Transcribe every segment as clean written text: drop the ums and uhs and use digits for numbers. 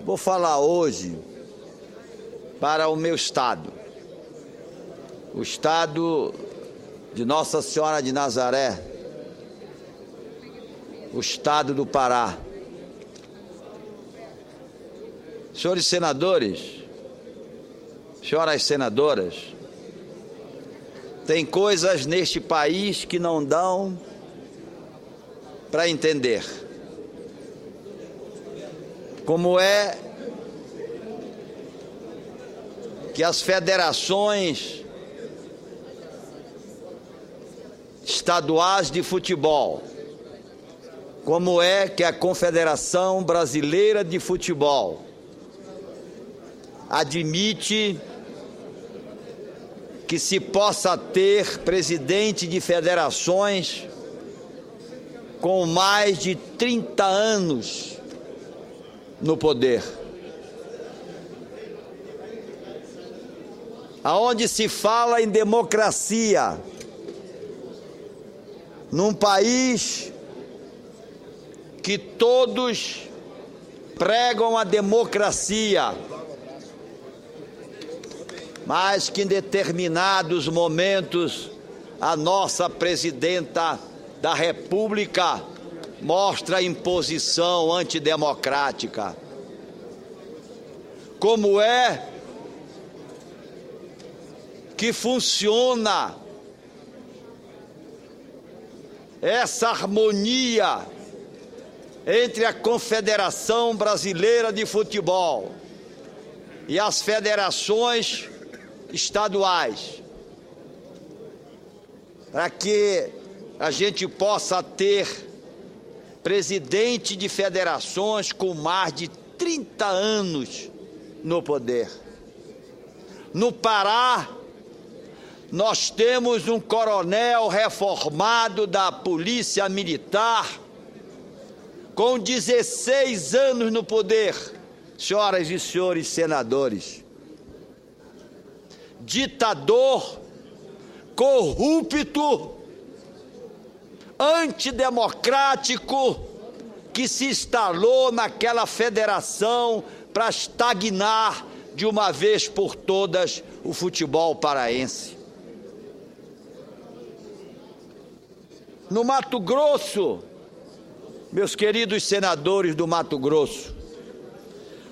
Vou falar hoje para o meu estado, o estado de Nossa Senhora de Nazaré, o estado do Pará. Senhores senadores, senhoras senadoras, tem coisas neste país que não dão para entender. Como é que as federações estaduais de futebol, como é que a Confederação Brasileira de Futebol admite que se possa ter presidente de federações com mais de 30 anos no poder, aonde se fala em democracia, num país que todos pregam a democracia, mas que em determinados momentos a nossa presidenta da República mostra imposição antidemocrática. Como é que funciona essa harmonia entre a Confederação Brasileira de Futebol e as federações estaduais, para que a gente possa ter presidente de federações com mais de 30 anos no poder? No Pará, nós temos um coronel reformado da Polícia Militar com 16 anos no poder, senhoras e senhores senadores. Ditador, corrupto, antidemocrático, que se instalou naquela federação para estagnar de uma vez por todas o futebol paraense. No Mato Grosso, meus queridos senadores do Mato Grosso,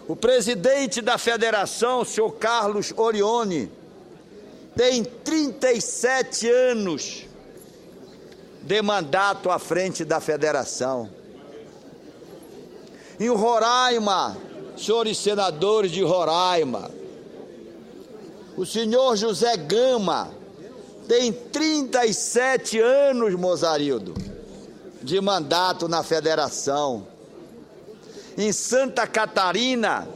o presidente da federação, o senhor Carlos Orione, tem 37 anos de mandato à frente da federação. Em Roraima, senhores senadores de Roraima, o senhor José Gama tem 37 anos, Mozarildo, de mandato na federação. Em Santa Catarina,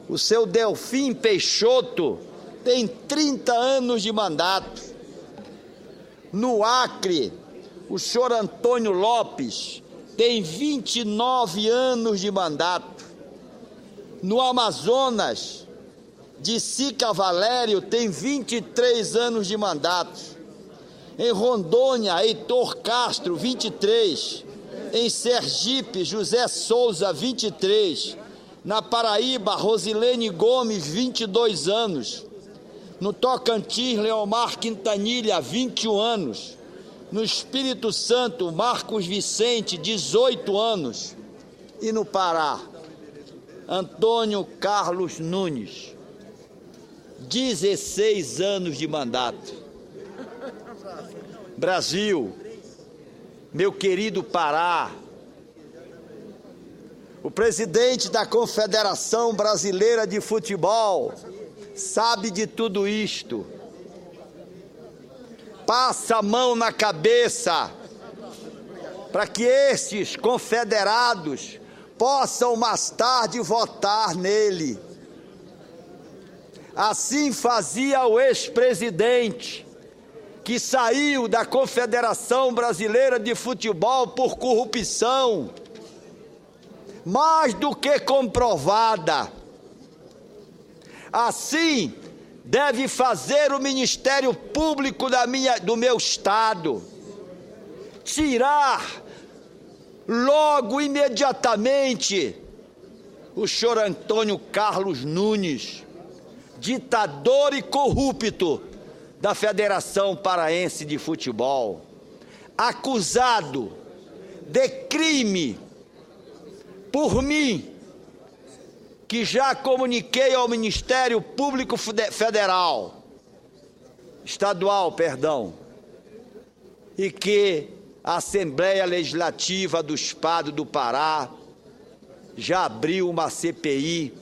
o seu Delfim Peixoto tem 30 anos de mandato. No Acre, o senhor Antônio Lopes tem 29 anos de mandato. No Amazonas, Sica Valério tem 23 anos de mandato. Em Rondônia, Heitor Castro, 23. Em Sergipe, José Souza, 23. Na Paraíba, Rosilene Gomes, 22 anos. No Tocantins, Leomar Quintanilha, 21 anos. No Espírito Santo, Marcos Vicente, 18 anos. E no Pará, Antônio Carlos Nunes, 16 anos de mandato. Brasil, meu querido Pará, o presidente da Confederação Brasileira de Futebol sabe de tudo isto. Passa a mão na cabeça para que esses confederados possam mais tarde votar nele. Assim fazia o ex-presidente, que saiu da Confederação Brasileira de Futebol por corrupção, mais do que comprovada. Assim deve fazer o Ministério Público do meu estado, tirar logo, imediatamente, o senhor Antônio Carlos Nunes, ditador e corrupto da Federação Paraense de Futebol, acusado de crime por mim, que já comuniquei ao Ministério Público Estadual, e que a Assembleia Legislativa do Estado do Pará já abriu uma CPI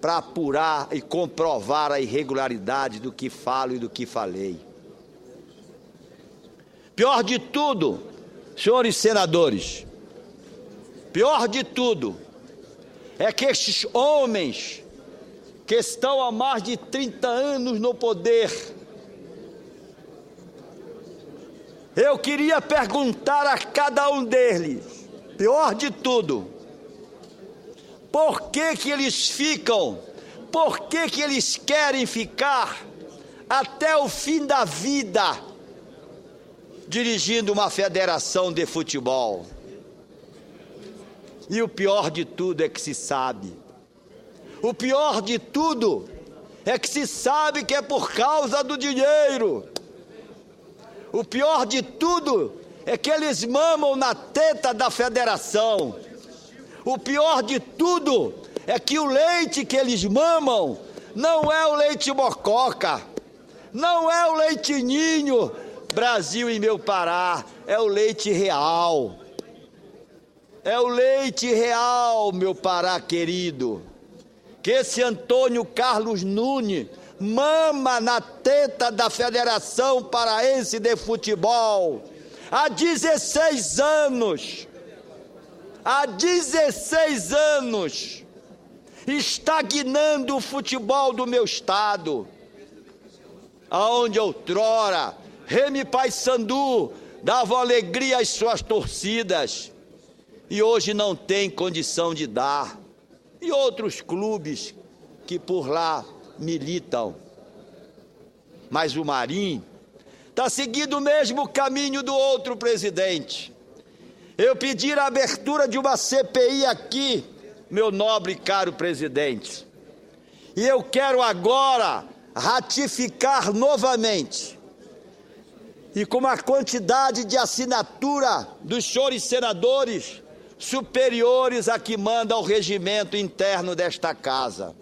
para apurar e comprovar a irregularidade do que falo e do que falei. Pior de tudo, senhores senadores, pior de tudo é que estes homens que estão há mais de 30 anos no poder, eu queria perguntar a cada um deles, pior de tudo, por que que eles ficam, por que que eles querem ficar até o fim da vida dirigindo uma federação de futebol? E o pior de tudo é que se sabe. O pior de tudo é que se sabe que é por causa do dinheiro. O pior de tudo é que eles mamam na teta da federação. O pior de tudo é que o leite que eles mamam não é o leite mococa, não é o leite ninho, Brasil e meu Pará, é o leite real. É o leite real, meu Pará querido, que esse Antônio Carlos Nunes mama na teta da Federação Paraense de Futebol há 16 anos. Há 16 anos, estagnando o futebol do meu estado, aonde outrora Remy Paysandu dava alegria às suas torcidas, e hoje não tem condição de dar, e outros clubes que por lá militam. Mas o Marinho está seguindo o mesmo caminho do outro presidente. Eu pedi a abertura de uma CPI aqui, meu nobre e caro presidente, e eu quero agora ratificar novamente, e com uma quantidade de assinatura dos senhores senadores superiores a que manda o regimento interno desta casa.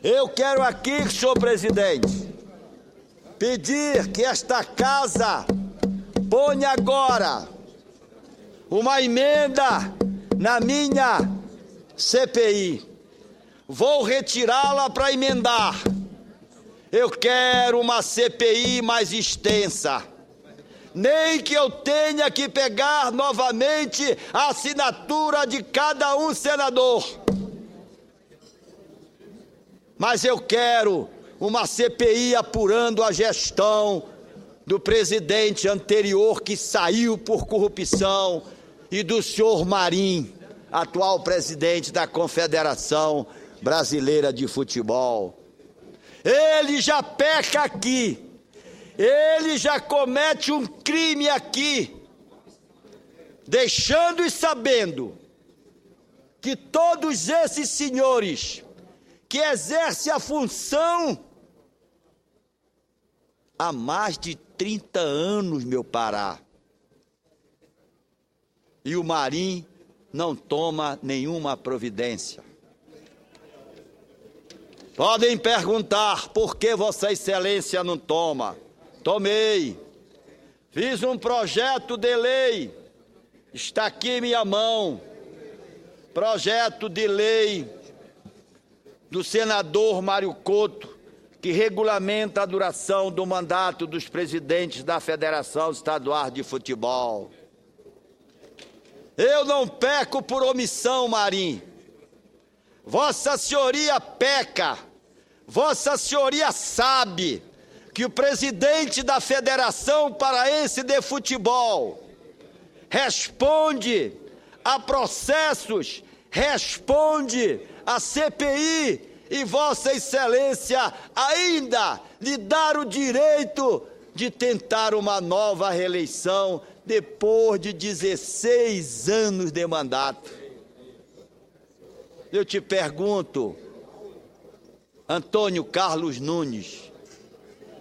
Eu quero aqui, senhor presidente, pedir que esta casa ponha agora uma emenda na minha CPI. Vou retirá-la para emendar. Eu quero uma CPI mais extensa. Nem que eu tenha que pegar novamente a assinatura de cada um senador. Mas eu quero uma CPI apurando a gestão do presidente anterior que saiu por corrupção e do senhor Marinho, atual presidente da Confederação Brasileira de Futebol. Ele já peca aqui. Ele já comete um crime aqui, deixando e sabendo que todos esses senhores que exercem a função há mais de 30 anos, meu Pará, e o Marinho não toma nenhuma providência. Podem perguntar por que Vossa Excelência não toma. Tomei, fiz um projeto de lei, está aqui em minha mão, projeto de lei do senador Mário Couto, que regulamenta a duração do mandato dos presidentes da Federação Estadual de Futebol. Eu não peco por omissão, Marinho. Vossa Senhoria peca, Vossa Senhoria sabe que o presidente da Federação Paraense de Futebol responde a processos, responde a CPI, e Vossa Excelência ainda lhe dar o direito de tentar uma nova reeleição depois de 16 anos de mandato. Eu te pergunto, Antônio Carlos Nunes,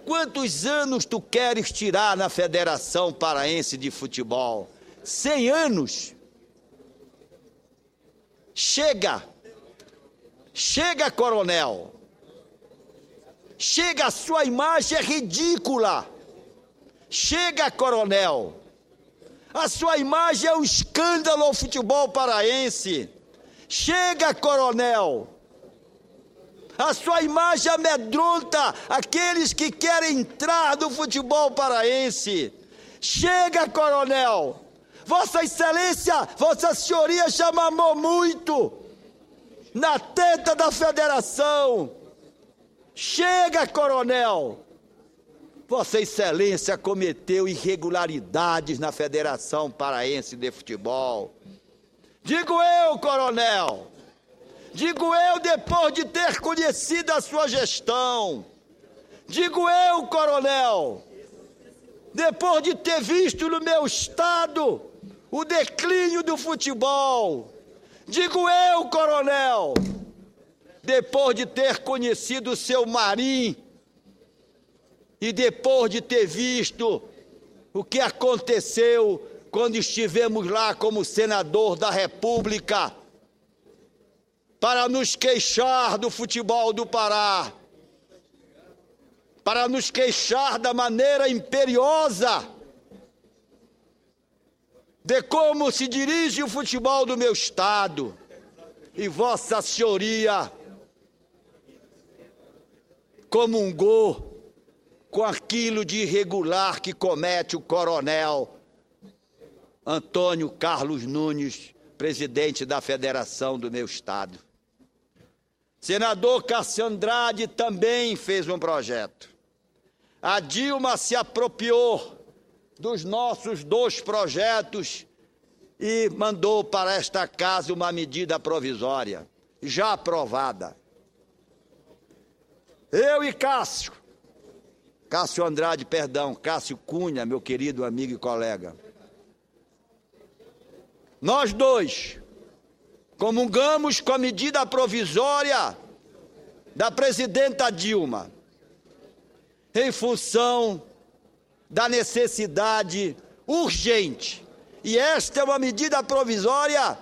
quantos anos tu queres tirar na Federação Paraense de Futebol? 100 anos? Chega! Chega, coronel! Chega, a sua imagem é ridícula! Chega, coronel! A sua imagem é um escândalo ao futebol paraense! Chega, coronel! A sua imagem amedronta aqueles que querem entrar no futebol paraense! Chega, coronel! Vossa Excelência, Vossa Senhoria já mamou muito na teta da federação! Chega, coronel! Vossa Excelência cometeu irregularidades na Federação Paraense de Futebol. Digo eu, coronel. Digo eu, depois de ter conhecido a sua gestão. Digo eu, coronel, depois de ter visto no meu estado o declínio do futebol. Digo eu, coronel, depois de ter conhecido o seu Marim e depois de ter visto o que aconteceu quando estivemos lá como senador da República para nos queixar do futebol do Pará, para nos queixar da maneira imperiosa de como se dirige o futebol do meu estado. E Vossa Senhoria comungou com aquilo de irregular que comete o coronel Antônio Carlos Nunes, presidente da federação do meu estado. Senador Cássio Andrade também fez um projeto. A Dilma se apropriou dos nossos 2 projetos e mandou para esta casa uma medida provisória, já aprovada. Eu e Cássio Andrade, perdão, Cássio Cunha, meu querido amigo e colega. Nós 2 comungamos com a medida provisória da presidenta Dilma, em função da necessidade urgente. E esta é uma medida provisória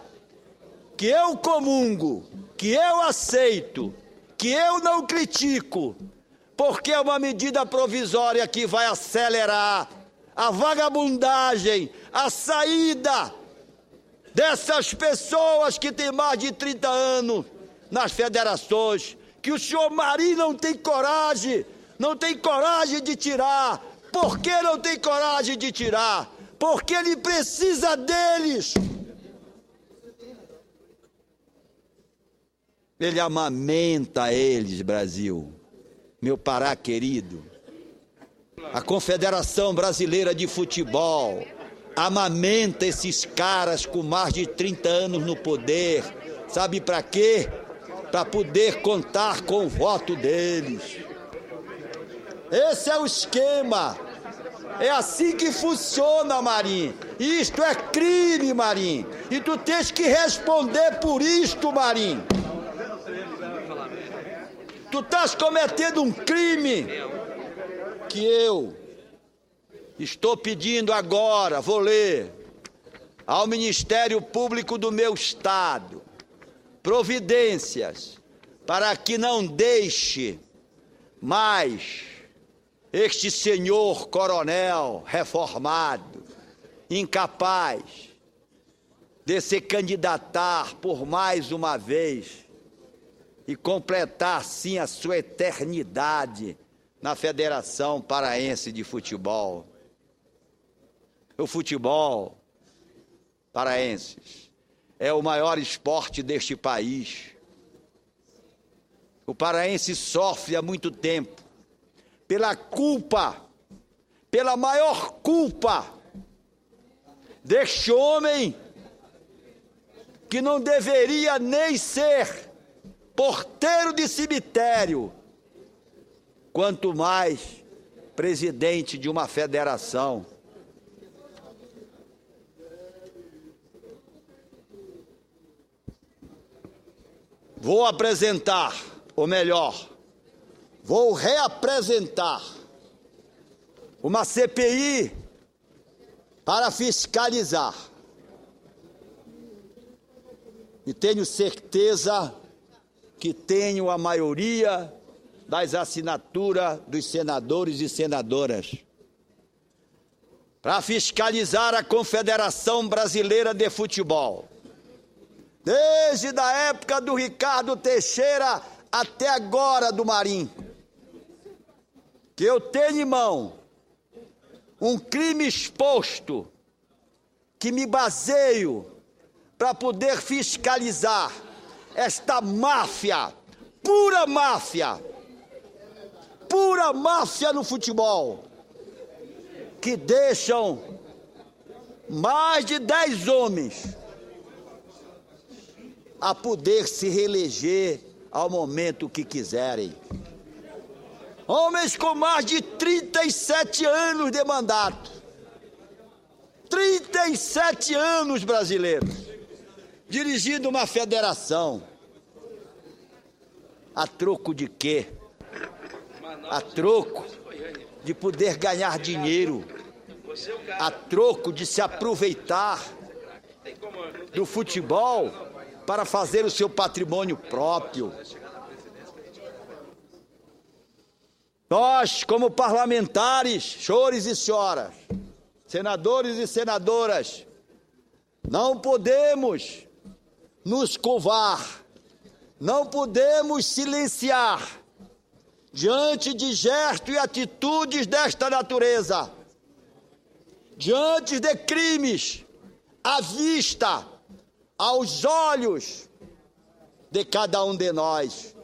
que eu comungo, que eu aceito, que eu não critico, porque é uma medida provisória que vai acelerar a vagabundagem, a saída dessas pessoas que têm mais de 30 anos nas federações, que o senhor Marim não tem coragem de tirar. Por que não tem coragem de tirar? Porque ele precisa deles. Ele amamenta eles, Brasil. Meu Pará querido. A Confederação Brasileira de Futebol amamenta esses caras com mais de 30 anos no poder. Sabe para quê? Para poder contar com o voto deles. Esse é o esquema. É assim que funciona, Marim. Isto é crime, Marim. E tu tens que responder por isto, Marim. Tu estás cometendo um crime que eu estou pedindo agora, vou ler, ao Ministério Público do meu estado, providências para que não deixe mais este senhor coronel reformado, incapaz de se candidatar por mais uma vez e completar, sim, a sua eternidade na Federação Paraense de Futebol. O futebol paraense é o maior esporte deste país. O paraense sofre há muito tempo pela maior culpa deste homem que não deveria nem ser porteiro de cemitério, quanto mais presidente de uma federação. vou apresentar, ou melhor, vou reapresentar uma CPI para fiscalizar. E tenho certeza que tenho a maioria das assinaturas dos senadores e senadoras para fiscalizar a Confederação Brasileira de Futebol. Desde a época do Ricardo Teixeira até agora do Marinho, que eu tenho em mão um crime exposto que me baseio para poder fiscalizar esta máfia, pura máfia no futebol, que deixam mais de 10 homens a poder se reeleger ao momento que quiserem. Homens com mais de 37 anos de mandato. 37 anos, brasileiros, dirigindo uma federação. A troco de quê? A troco de poder ganhar dinheiro. A troco de se aproveitar do futebol para fazer o seu patrimônio próprio. Nós, como parlamentares, senhores e senhoras, senadores e senadoras, não podemos nos curvar, não podemos silenciar diante de gestos e atitudes desta natureza, diante de crimes à vista, aos olhos de cada um de nós.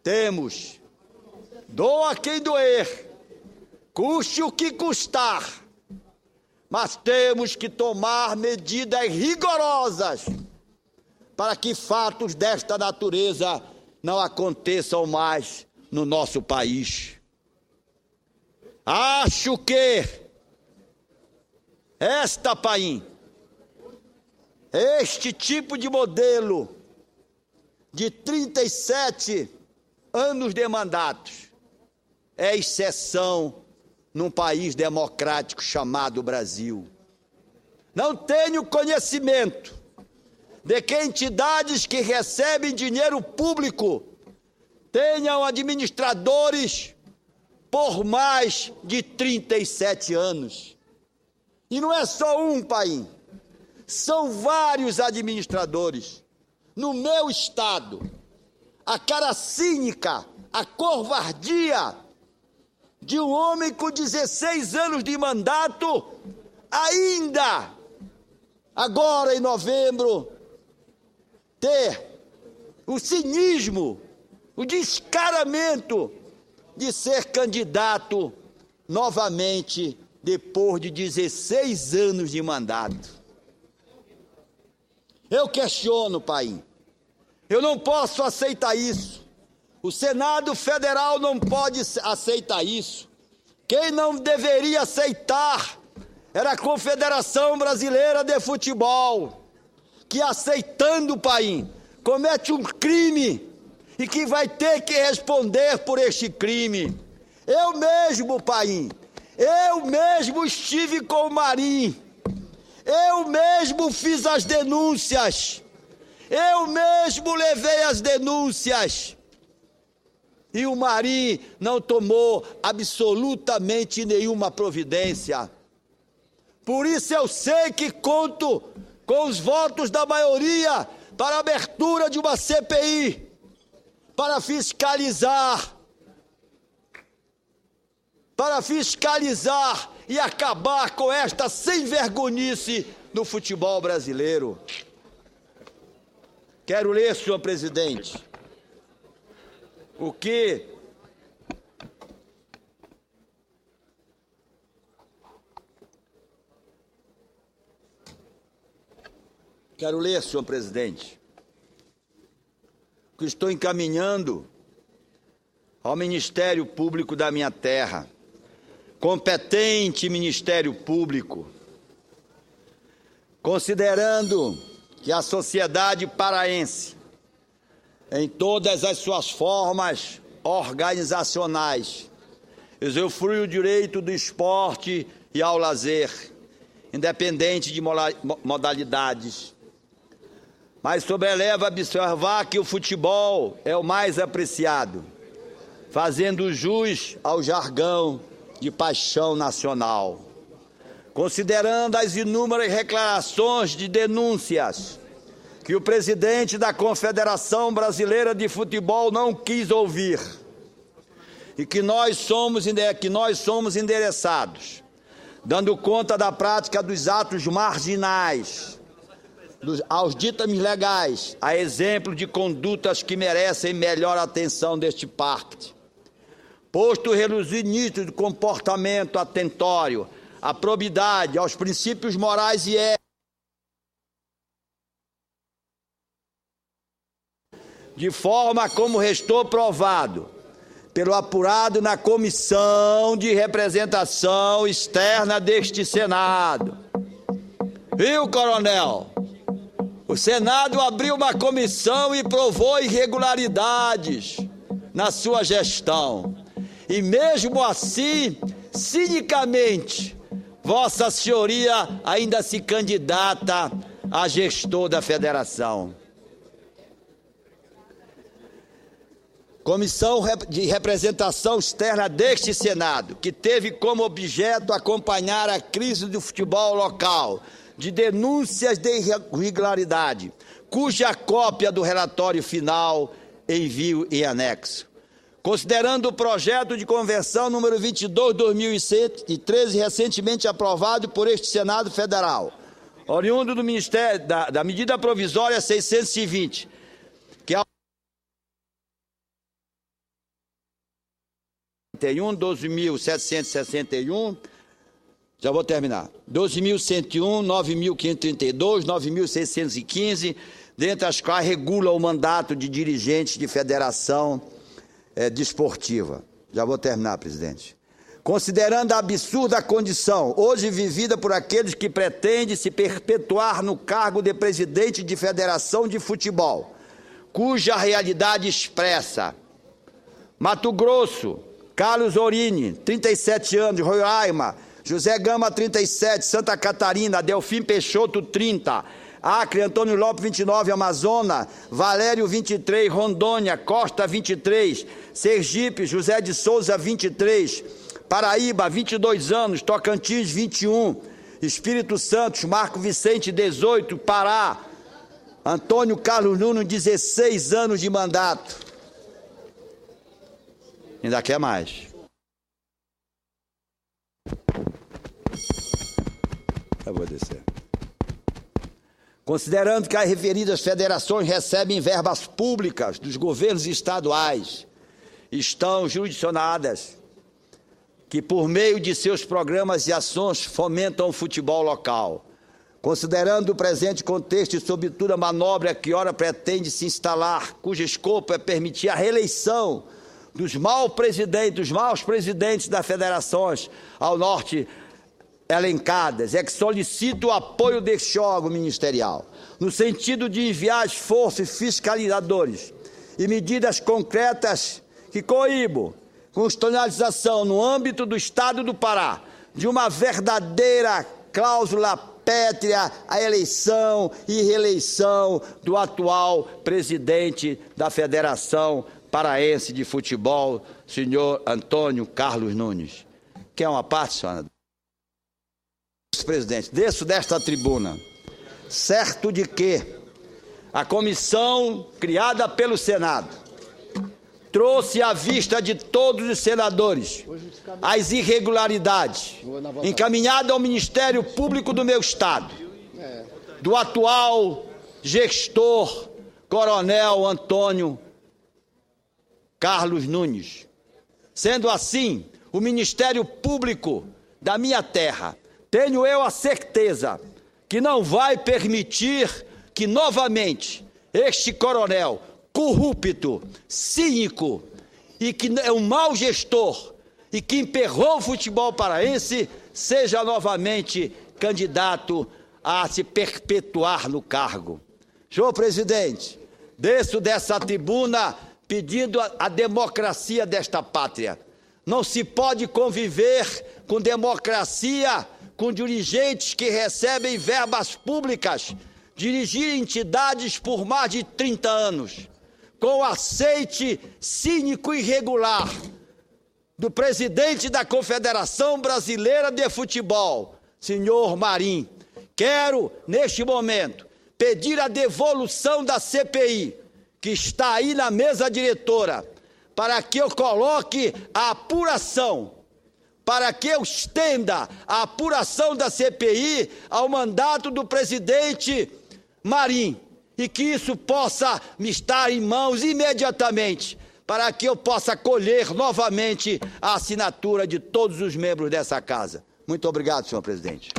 Temos, doa quem doer, custe o que custar, mas temos que tomar medidas rigorosas para que fatos desta natureza não aconteçam mais no nosso país. Acho que esta PAIN, este tipo de modelo de 37 anos de mandatos é exceção num país democrático chamado Brasil. Não tenho conhecimento de que entidades que recebem dinheiro público tenham administradores por mais de 37 anos. E não é só um, PAIN, são vários administradores. No meu estado, a cara cínica, a covardia de um homem com 16 anos de mandato, ainda, agora em novembro, ter o cinismo, o descaramento de ser candidato novamente depois de 16 anos de mandato. Eu questiono, PAIN. Eu não posso aceitar isso. O Senado Federal não pode aceitar isso. Quem não deveria aceitar era a Confederação Brasileira de Futebol, que aceitando, PAIN, comete um crime e que vai ter que responder por este crime. Eu mesmo, PAIN, eu mesmo estive com o Marinho, eu mesmo fiz as denúncias, eu mesmo levei as denúncias, e o Marinho não tomou absolutamente nenhuma providência. Por isso eu sei que conto com os votos da maioria para a abertura de uma CPI, para fiscalizar e acabar com esta sem-vergonhice no futebol brasileiro. Quero ler, senhor presidente, o que estou encaminhando ao Ministério Público da minha terra, competente Ministério Público, considerando que a sociedade paraense, em todas as suas formas organizacionais, usufrui o direito do esporte e ao lazer, independente de modalidades. Mas sobreleva observar que o futebol é o mais apreciado, fazendo jus ao jargão de paixão nacional. Considerando as inúmeras declarações de denúncias que o presidente da Confederação Brasileira de Futebol não quis ouvir, e que nós somos endereçados, dando conta da prática dos atos marginais, aos ditames legais, a exemplo de condutas que merecem melhor atenção deste parte. Posto reluzir nítido comportamento atentório, à probidade, aos princípios morais e éticos, de forma como restou provado pelo apurado na Comissão de Representação Externa deste Senado. Viu, coronel? O Senado abriu uma comissão e provou irregularidades na sua gestão. E mesmo assim, cinicamente, Vossa Senhoria ainda se candidata a gestor da federação. Comissão de Representação Externa deste Senado, que teve como objeto acompanhar a crise do futebol local, de denúncias de irregularidade, cuja cópia do relatório final envio em anexo. Considerando o projeto de convenção número 22/2013, recentemente aprovado por este Senado Federal, oriundo do Ministério da medida provisória 620, que é 12.761, já vou terminar, 12.101, 9.532, 9.615, dentre as quais regula o mandato de dirigentes de federação desportiva. Já vou terminar, presidente. Considerando a absurda condição hoje vivida por aqueles que pretendem se perpetuar no cargo de presidente de federação de futebol, cuja realidade expressa: Mato Grosso, Carlos Orini, 37 anos, Roraima; José Gama, 37, Santa Catarina; Delfim Peixoto, 30, Acre; Antônio Lopes, 29, Amazonas; Valério, 23, Rondônia; Costa, 23, Sergipe; José de Souza, 23, Paraíba, 22 anos; Tocantins, 21, Espírito Santo; Marco Vicente, 18, Pará; Antônio Carlos Nunes, 16 anos de mandato. Ainda quer mais. Eu vou descer. Considerando que as referidas federações recebem verbas públicas dos governos estaduais, estão jurisdicionadas, que por meio de seus programas e ações fomentam o futebol local. Considerando o presente contexto e sobretudo a manobra que ora pretende se instalar, cujo escopo é permitir a reeleição dos maus presidentes das federações ao norte elencadas, é que solicito o apoio deste órgão ministerial, no sentido de enviar esforços fiscalizadores e medidas concretas que coíbam constitucionalização no âmbito do Estado do Pará de uma verdadeira cláusula pétrea à eleição e reeleição do atual presidente da Federação Paraense de Futebol, senhor Antônio Carlos Nunes. Quer uma parte, senhora? Presidente, desço desta tribuna, certo de que a comissão criada pelo Senado trouxe à vista de todos os senadores as irregularidades encaminhadas ao Ministério Público do meu Estado, do atual gestor, Coronel Antônio Carlos Nunes. Sendo assim, o Ministério Público da minha terra, tenho eu a certeza que não vai permitir que novamente este coronel corrupto, cínico e que é um mau gestor e que emperrou o futebol paraense seja novamente candidato a se perpetuar no cargo. Senhor presidente, desço dessa tribuna pedindo a democracia desta pátria. Não se pode conviver com democracia, com dirigentes que recebem verbas públicas, dirigir entidades por mais de 30 anos, com aceite cínico e irregular do presidente da Confederação Brasileira de Futebol, senhor Marinho. Quero, neste momento, pedir a devolução da CPI, que está aí na mesa diretora, para que eu coloque a apuração, para que eu estenda a apuração da CPI ao mandato do presidente Marinho, e que isso possa me estar em mãos imediatamente, para que eu possa colher novamente a assinatura de todos os membros dessa casa. Muito obrigado, senhor presidente.